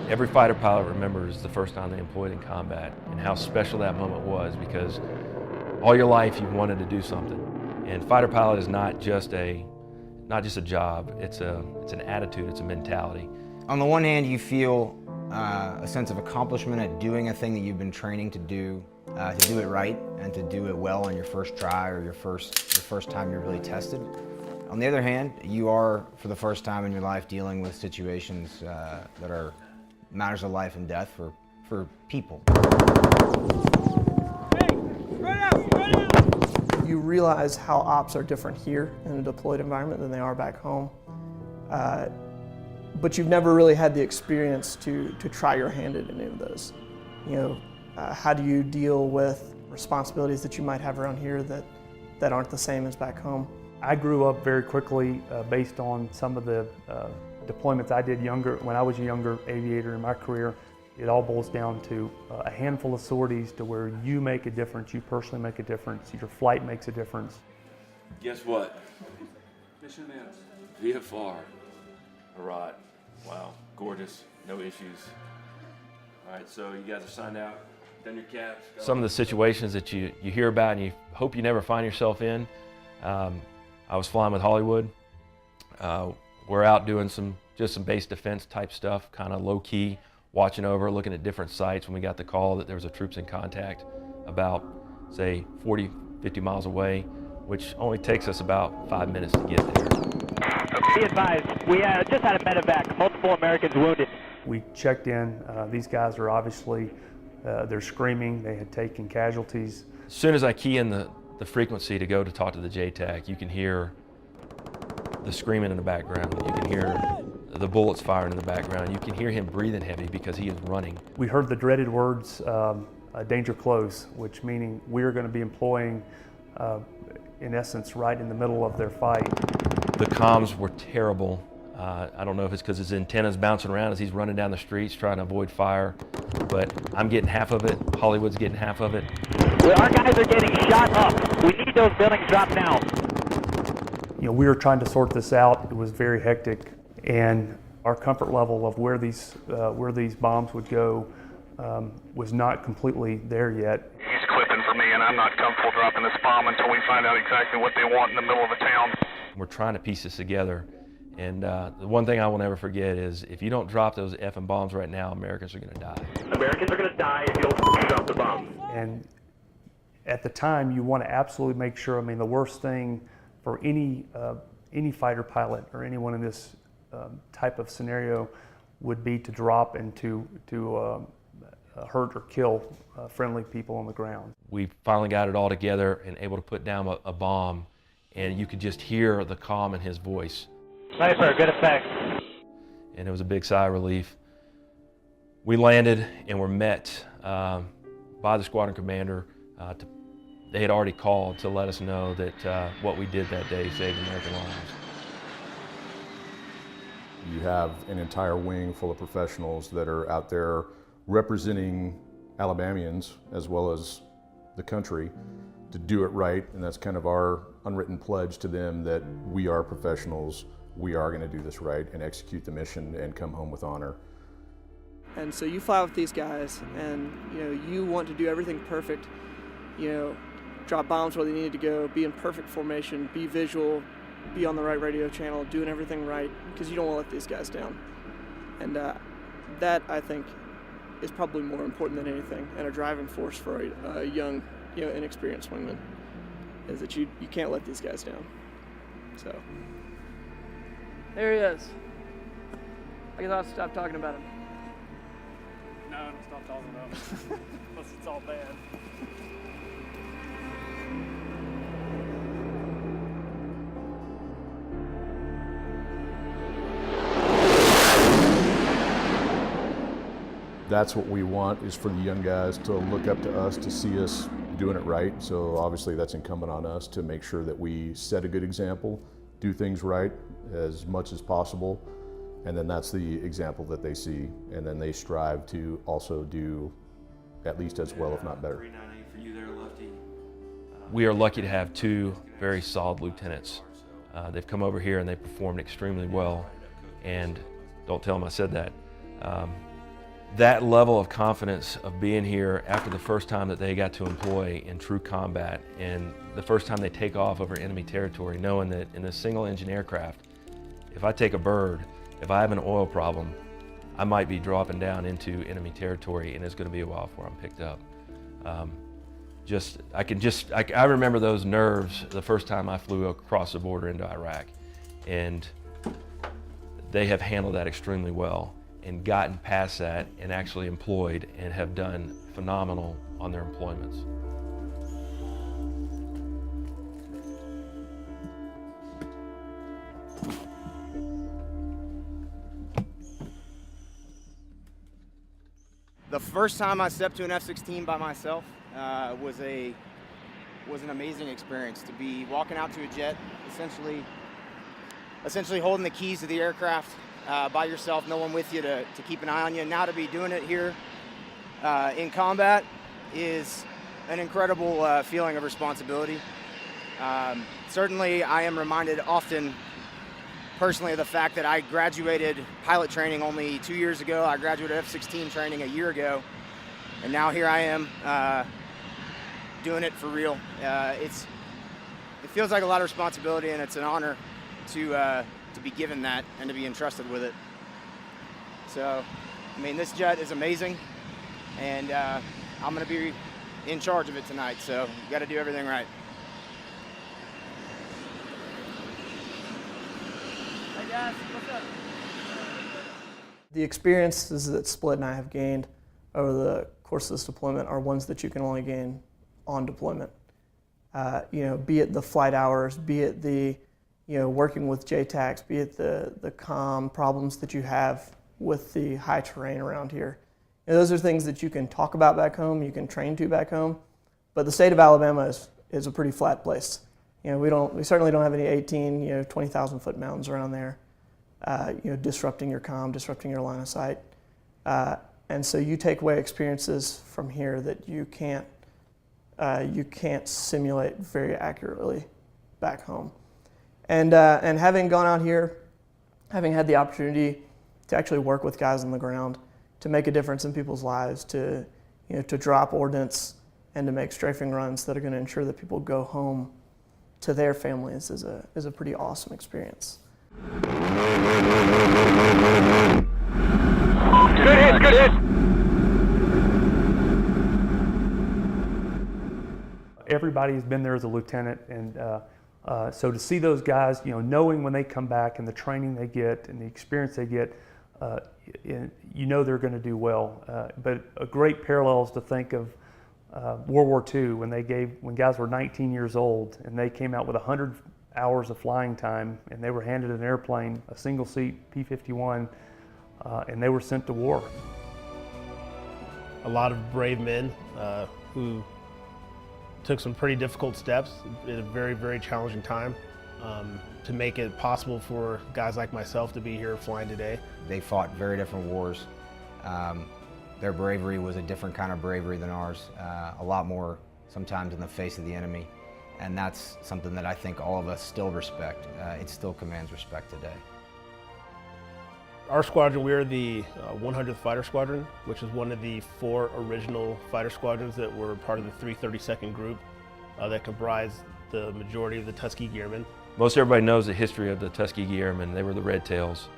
Every fighter pilot remembers the first time they employed in combat and how special that moment was, because all your life you've wanted to do something. And fighter pilot is not just a job, it's an attitude, it's a mentality. On the one hand, you feel a sense of accomplishment at doing a thing that you've been training to do it right and to do it well on your first try or your first time you're really tested. On the other hand, you are, for the first time in your life, dealing with situations that are matters of life and death for people. Hey, spread out! You realize how ops are different here in a deployed environment than they are back home. But you've never really had the experience to try your hand at any of those. You know, how do you deal with responsibilities that you might have around here that aren't the same as back home? I grew up very quickly based on some of the deployments I did when I was a younger aviator in my career. It all boils down to a handful of sorties to where you make a difference, you personally make a difference, your flight makes a difference. Guess what? Mission ends. VFR. Alright. Wow. Gorgeous. No issues. Alright, so you guys are signed out, done your caps. Some of the situations that you hear about and you hope you never find yourself in. I was flying with Hollywood. We're out doing just some base defense type stuff, kind of low key, watching over, looking at different sites when we got the call that there was a troops in contact about, say, 40, 50 miles away, which only takes us about 5 minutes to get there. Be advised, we just had a medevac, multiple Americans wounded. We checked in, these guys are obviously, they're screaming, they had taken casualties. As soon as I key in the frequency to go to talk to the JTAC, you can hear the screaming in the background. You can hear the bullets firing in the background. You can hear him breathing heavy because he is running. We heard the dreaded words, danger close, which meaning we're going to be employing, in essence, right in the middle of their fight. The comms were terrible. I don't know if it's because his antenna's bouncing around as he's running down the streets trying to avoid fire, but I'm getting half of it. Hollywood's getting half of it. Well, our guys are getting shot up. We need those buildings dropped now. You know, we were trying to sort this out. It was very hectic, and our comfort level of where these bombs would go was not completely there yet. He's clipping for me, and I'm not comfortable dropping this bomb until we find out exactly what they want in the middle of the town. We're trying to piece this together, and the one thing I will never forget is if you don't drop those effing bombs right now, Americans are going to die. Americans are going to die if you don't drop the bomb. And at the time, you want to absolutely make sure. I mean, the worst thing for any fighter pilot or anyone in this type of scenario would be to drop and to hurt or kill friendly people on the ground. We finally got it all together and able to put down a bomb, and you could just hear the calm in his voice. Sniper, good effect. And it was a big sigh of relief. We landed and were met by the squadron commander. They had already called to let us know that what we did that day saved American lives. You have an entire wing full of professionals that are out there representing Alabamians as well as the country to do it right, and that's kind of our unwritten pledge to them that we are professionals, we are going to do this right and execute the mission and come home with honor. And so you fly with these guys, and you want to do everything perfect. Drop bombs where they needed to go, be in perfect formation, be visual, be on the right radio channel, doing everything right, because you don't want to let these guys down. And that, I think, is probably more important than anything, and a driving force for a young, inexperienced wingman, is that you can't let these guys down. So there he is. I guess I'll stop talking about him. No, don't stop talking about it. Unless it's all bad. That's what we want, is for the young guys to look up to us, to see us doing it right. So obviously that's incumbent on us to make sure that we set a good example, do things right as much as possible, and then that's the example that they see, and then they strive to also do at least as well, if not better. We are lucky to have two very solid lieutenants. They've come over here and they performed extremely well, and don't tell them I said that. that level of confidence of being here after the first time that they got to employ in true combat and the first time they take off over enemy territory, knowing that in a single engine aircraft, if I take a bird, if I have an oil problem, I might be dropping down into enemy territory and it's going to be a while before I'm picked up. I remember those nerves the first time I flew across the border into Iraq, and they have handled that extremely well and gotten past that and actually employed and have done phenomenal on their employments. The first time I stepped to an F-16 by myself was an amazing experience. To be walking out to a jet, essentially holding the keys to the aircraft by yourself, no one with you to keep an eye on you. And now to be doing it here in combat is an incredible feeling of responsibility. Certainly, I am reminded often personally of the fact that I graduated pilot training only 2 years ago. I graduated F-16 training a year ago, and now here I am doing it for real. It feels like a lot of responsibility, and it's an honor to be given that and to be entrusted with it. So, I mean, this jet is amazing, and I'm going to be in charge of it tonight, so you got to do everything right. Hey guys, what's up? The experiences that Split and I have gained over the course of this deployment are ones that you can only gain on deployment. Be it the flight hours, be it the working with JTACs, be it the comm problems that you have with the high terrain around here. Those are things that you can talk about back home, you can train to back home, but the state of Alabama is a pretty flat place. We certainly don't have any 18, 20,000 foot mountains around there, disrupting your comm, disrupting your line of sight. And so you take away experiences from here that you can't simulate very accurately back home. And having gone out here, having had the opportunity to actually work with guys on the ground, to make a difference in people's lives, to drop ordnance and to make strafing runs that are going to ensure that people go home to their families is a pretty awesome experience. Good hit, good hit. Everybody's been there as a lieutenant, and so to see those guys, knowing when they come back and the training they get and the experience they get, they're going to do well. But a great parallel is to think of World War II when guys were 19 years old and they came out with 100 hours of flying time and they were handed an airplane, a single seat P-51, and they were sent to war. A lot of brave men who took some pretty difficult steps at a very, very challenging time to make it possible for guys like myself to be here flying today. They fought very different wars. Their bravery was a different kind of bravery than ours, a lot more sometimes in the face of the enemy. And that's something that I think all of us still respect. It still commands respect today. Our squadron, we're the 100th Fighter Squadron, which is one of the 4 original fighter squadrons that were part of the 332nd Group that comprised the majority of the Tuskegee Airmen. Most everybody knows the history of the Tuskegee Airmen. They were the Red Tails.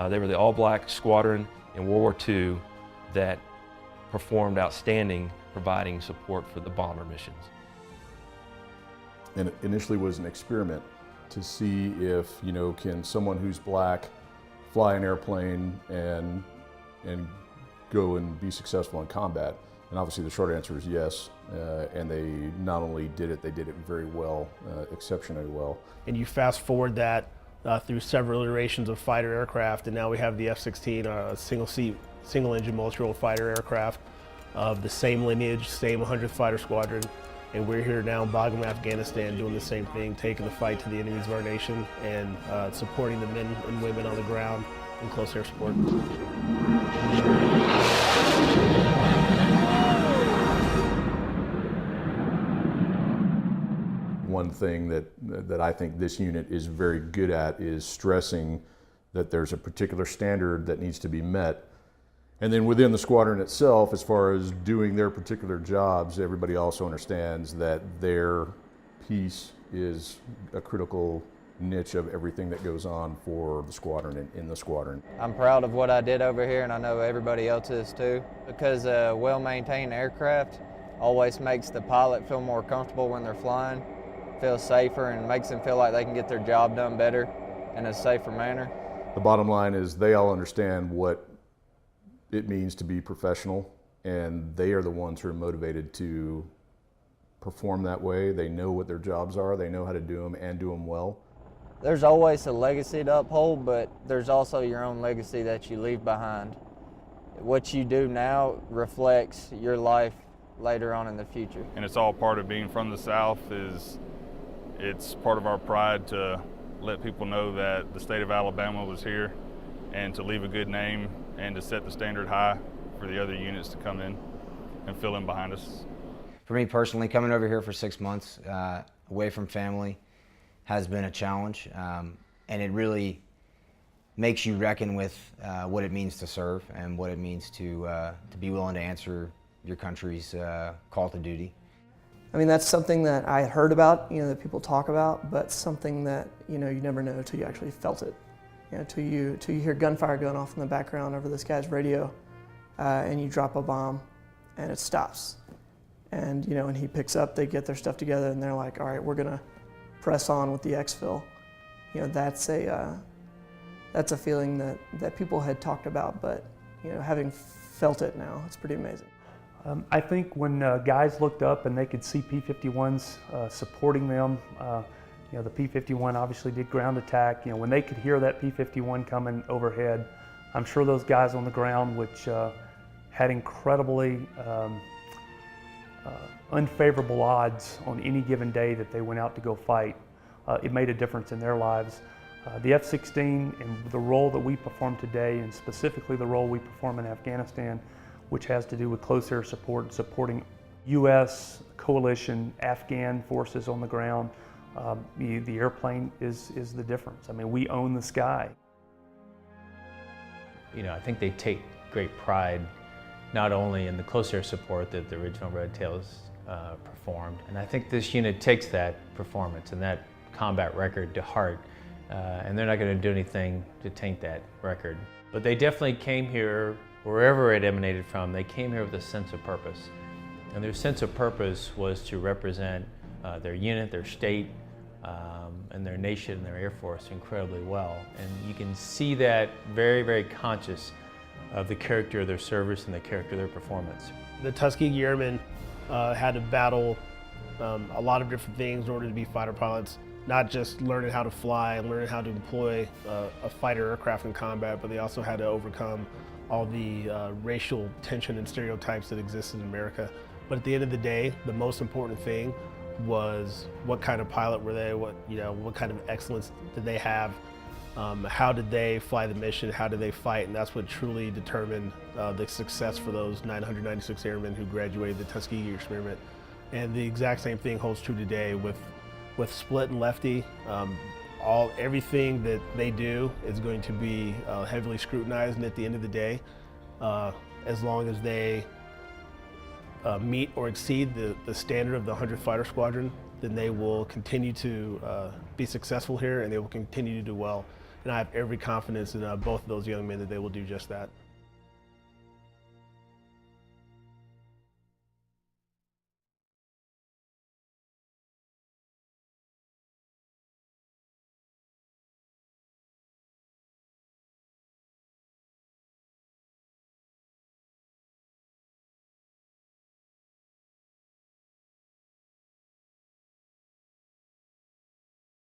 They were the all-black squadron in World War II that performed outstanding, providing support for the bomber missions. And it initially was an experiment to see if, can someone who's black fly an airplane and go and be successful in combat? And obviously the short answer is yes. And they not only did it, they did it very well, exceptionally well. And you fast forward that through several iterations of fighter aircraft, and now we have the F-16, a single-seat, single-engine multi-role fighter aircraft of the same lineage, same 100th Fighter Squadron. And we're here now in Bagram, Afghanistan, doing the same thing, taking the fight to the enemies of our nation and supporting the men and women on the ground in close air support. One thing that I think this unit is very good at is stressing that there's a particular standard that needs to be met, And then within the squadron itself, as far as doing their particular jobs, everybody also understands that their piece is a critical niche of everything that goes on for the squadron and in the squadron. I'm proud of what I did over here, and I know everybody else is too, because a well-maintained aircraft always makes the pilot feel more comfortable when they're flying, feel safer, and makes them feel like they can get their job done better in a safer manner. The bottom line is they all understand what it means to be professional, and they are the ones who are motivated to perform that way. They know what their jobs are, they know how to do them and do them well. There's always a legacy to uphold, but there's also your own legacy that you leave behind. What you do now reflects your life later on in the future. And it's all part of being from the South. It's part of our pride to let people know that the state of Alabama was here, and to leave a good name and to set the standard high for the other units to come in and fill in behind us. For me personally, coming over here for 6 months, away from family, has been a challenge, and it really makes you reckon with what it means to serve and what it means to be willing to answer your country's call to duty. I mean, that's something that I had heard about, that people talk about, but something that, you never know until you actually felt it. Till you hear gunfire going off in the background over this guy's radio, and you drop a bomb, and it stops. And, when he picks up, they get their stuff together, and they're like, all right, we're gonna press on with the exfil. That's a feeling that people had talked about, but, having felt it now, it's pretty amazing. I think when guys looked up and they could see P-51s supporting them, the P-51 obviously did ground attack. When they could hear that P-51 coming overhead, I'm sure those guys on the ground, which had incredibly unfavorable odds on any given day that they went out to go fight, it made a difference in their lives. The F-16 and the role that we perform today, and specifically the role we perform in Afghanistan, which has to do with close air support and supporting U.S. coalition Afghan forces on the ground, the airplane is the difference. I mean, we own the sky. I think they take great pride not only in the close air support that the original Red Tails performed, and I think this unit takes that performance and that combat record to heart, and they're not going to do anything to taint that record. But they definitely came here, wherever it emanated from, they came here with a sense of purpose. And their sense of purpose was to represent their unit, their state, and their nation and their Air Force incredibly well. And you can see that very, very conscious of the character of their service and the character of their performance. The Tuskegee Airmen had to battle a lot of different things in order to be fighter pilots, not just learning how to fly and learning how to employ a fighter aircraft in combat, but they also had to overcome all the racial tension and stereotypes that exist in America. But at the end of the day, the most important thing was what kind of pilot were they, what kind of excellence did they have, how did they fly the mission, how did they fight, and that's what truly determined the success for those 996 airmen who graduated the Tuskegee Experiment. And the exact same thing holds true today with Split and Lefty. Everything that they do is going to be heavily scrutinized, and at the end of the day, as long as they meet or exceed the standard of the 100th Fighter Squadron, then they will continue to be successful here, and they will continue to do well. And I have every confidence in both of those young men that they will do just that.